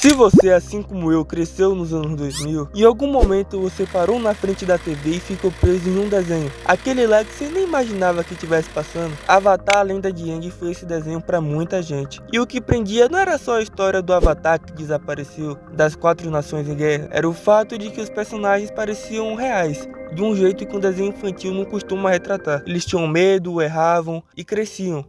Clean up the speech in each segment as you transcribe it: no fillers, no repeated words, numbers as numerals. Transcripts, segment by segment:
Se você, assim como eu, cresceu nos anos 2000, em algum momento você parou na frente da TV e ficou preso em um desenho, aquele lá que você nem imaginava que estivesse passando. Avatar, a Lenda de Aang foi esse desenho para muita gente. E o que prendia não era só a história do Avatar que desapareceu, das 4 nações em guerra, era o fato de que os personagens pareciam reais, de um jeito que um desenho infantil não costuma retratar. Eles tinham medo, erravam e cresciam.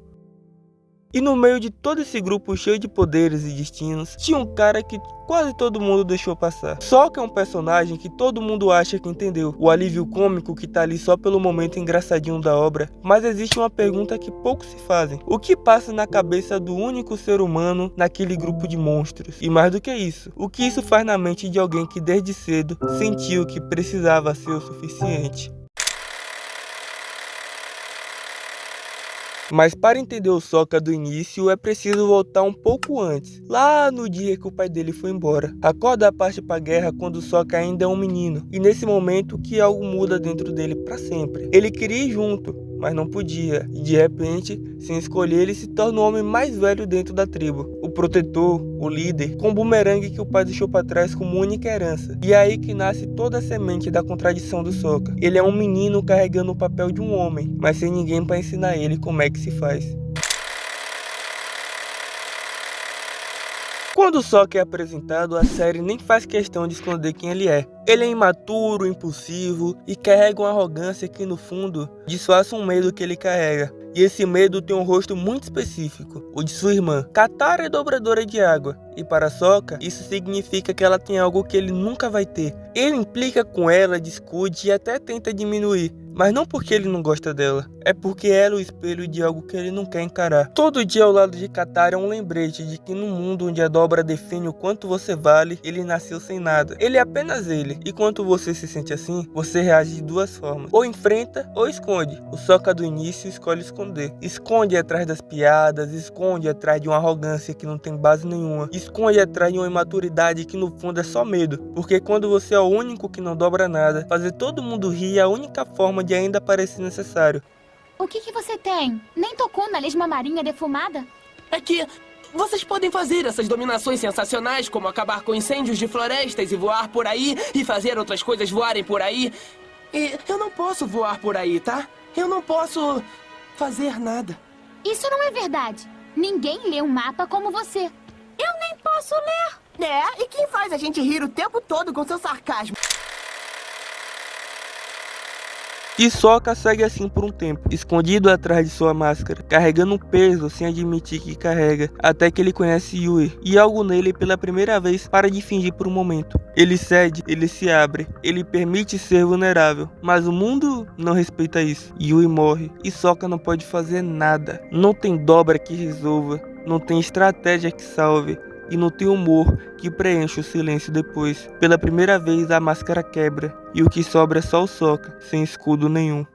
E no meio de todo esse grupo cheio de poderes e destinos, tinha um cara que quase todo mundo deixou passar. Sokka é um personagem que todo mundo acha que entendeu, o alívio cômico que tá ali só pelo momento engraçadinho da obra. Mas existe uma pergunta que poucos se fazem: o que passa na cabeça do único ser humano naquele grupo de monstros? E mais do que isso, o que isso faz na mente de alguém que desde cedo sentiu que precisava ser o suficiente? Mas para entender o Sokka do início, é preciso voltar um pouco antes, lá no dia que o pai dele foi embora. A Korra parte para a guerra quando o Sokka ainda é um menino, e nesse momento que algo muda dentro dele para sempre. Ele queria ir junto, mas não podia, e de repente, sem escolher, ele se torna o homem mais velho dentro da tribo, o protetor, o líder, com o bumerangue que o pai deixou para trás como única herança. E é aí que nasce toda a semente da contradição do Sokka. Ele é um menino carregando o papel de um homem, mas sem ninguém para ensinar ele como é que se faz. Quando o Sokka é apresentado, a série nem faz questão de esconder quem ele é. Ele é imaturo, impulsivo e carrega uma arrogância que no fundo disfarça um medo que ele carrega. E esse medo tem um rosto muito específico, o de sua irmã. Katara é dobradora de água, e para Sokka, isso significa que ela tem algo que ele nunca vai ter. Ele implica com ela, discute e até tenta diminuir, mas não porque ele não gosta dela, é porque ela é o espelho de algo que ele não quer encarar. Todo dia ao lado de Katara é um lembrete de que no mundo onde a dobra define o quanto você vale, ele nasceu sem nada. Ele é apenas ele, e quando você se sente assim, você reage de duas formas: ou enfrenta ou esconde. O Sokka do início escolhe esconder. Esconde atrás das piadas, esconde atrás de uma arrogância que não tem base nenhuma, esconde atrás de uma imaturidade que no fundo é só medo, porque quando você é o único que não dobra nada, fazer todo mundo rir é a única forma de ainda parecer necessário. O que você tem? Nem tocou na lesma marinha defumada? É que vocês podem fazer essas dominações sensacionais, como acabar com incêndios de florestas e voar por aí, e fazer outras coisas voarem por aí. E eu não posso voar por aí, tá? Eu não posso fazer nada. Isso não é verdade. Ninguém lê um mapa como você. Eu nem posso ler. É, e quem faz a gente rir o tempo todo com seu sarcasmo? E Sokka segue assim por um tempo, escondido atrás de sua máscara, carregando um peso sem admitir que carrega, até que ele conhece Yui, e algo nele pela primeira vez para de fingir por um momento. Ele cede, ele se abre, ele permite ser vulnerável, mas o mundo não respeita isso. Yui morre, e Sokka não pode fazer nada. Não tem dobra que resolva, não tem estratégia que salve, e não tem humor que preencha o silêncio depois. Pela primeira vez a máscara quebra, e o que sobra é só o Sokka, sem escudo nenhum.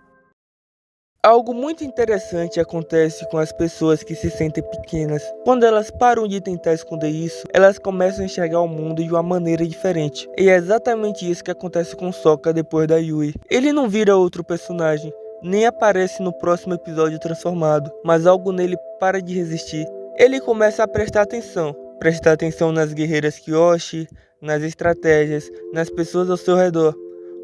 Algo muito interessante acontece com as pessoas que se sentem pequenas. Quando elas param de tentar esconder isso, elas começam a enxergar o mundo de uma maneira diferente. E é exatamente isso que acontece com Sokka depois da Yui. Ele não vira outro personagem, nem aparece no próximo episódio transformado, mas algo nele para de resistir. Ele começa a prestar atenção nas guerreiras Kyoshi, nas estratégias, nas pessoas ao seu redor,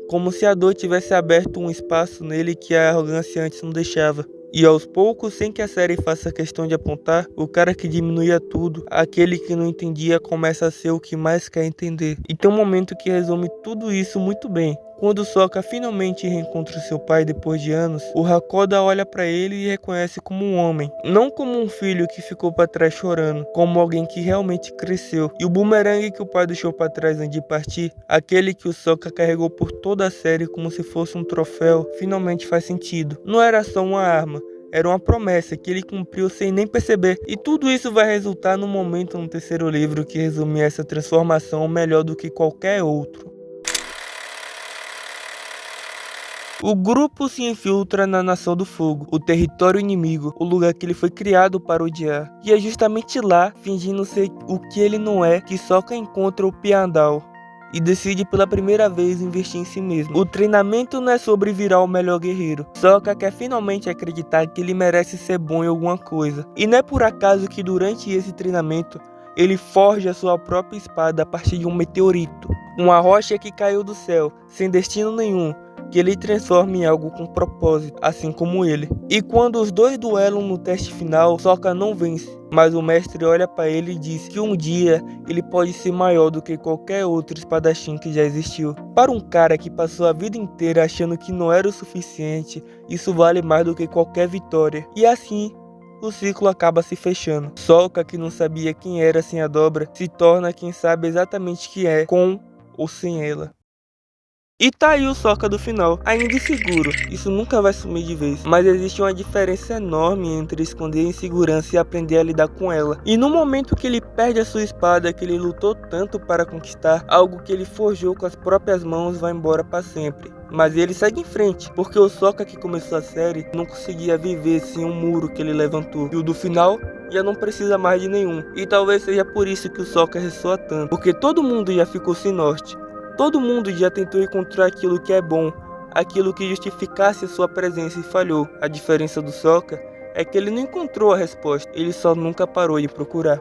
como se a dor tivesse aberto um espaço nele que a arrogância antes não deixava. E aos poucos, sem que a série faça questão de apontar, o cara que diminuía tudo, aquele que não entendia, começa a ser o que mais quer entender. E tem um momento que resume tudo isso muito bem. Quando Sokka finalmente reencontra seu pai depois de anos, o Hakoda olha para ele e reconhece como um homem, não como um filho que ficou para trás chorando, como alguém que realmente cresceu. E o bumerangue que o pai deixou para trás antes de partir, aquele que o Sokka carregou por toda a série como se fosse um troféu, finalmente faz sentido. Não era só uma arma, era uma promessa que ele cumpriu sem nem perceber. E tudo isso vai resultar no momento no terceiro livro que resume essa transformação melhor do que qualquer outro. O grupo se infiltra na Nação do Fogo, o território inimigo, o lugar que ele foi criado para odiar. E é justamente lá, fingindo ser o que ele não é, que Sokka encontra o Piandao e decide pela primeira vez investir em si mesmo. O treinamento não é sobre virar o melhor guerreiro. Sokka quer finalmente acreditar que ele merece ser bom em alguma coisa. E não é por acaso que durante esse treinamento ele forja sua própria espada a partir de um meteorito, uma rocha que caiu do céu, sem destino nenhum, que ele transforma em algo com propósito, assim como ele. E quando os dois duelam no teste final, Sokka não vence, mas o mestre olha para ele e diz que um dia ele pode ser maior do que qualquer outro espadachim que já existiu. Para um cara que passou a vida inteira achando que não era o suficiente, isso vale mais do que qualquer vitória. E assim, o ciclo acaba se fechando. Sokka, que não sabia quem era sem a dobra, se torna quem sabe exatamente quem é, com ou sem ela. E tá aí o Sokka do final, ainda inseguro, isso nunca vai sumir de vez, mas existe uma diferença enorme entre esconder a insegurança e aprender a lidar com ela. E no momento que ele perde a sua espada, que ele lutou tanto para conquistar, algo que ele forjou com as próprias mãos vai embora para sempre. Mas ele segue em frente, porque o Sokka que começou a série não conseguia viver sem um muro que ele levantou, e o do final já não precisa mais de nenhum. E talvez seja por isso que o Sokka ressoa tanto, porque todo mundo já ficou sem norte. Todo mundo já tentou encontrar aquilo que é bom, aquilo que justificasse a sua presença e falhou. A diferença do Sokka é que ele não encontrou a resposta, ele só nunca parou de procurar.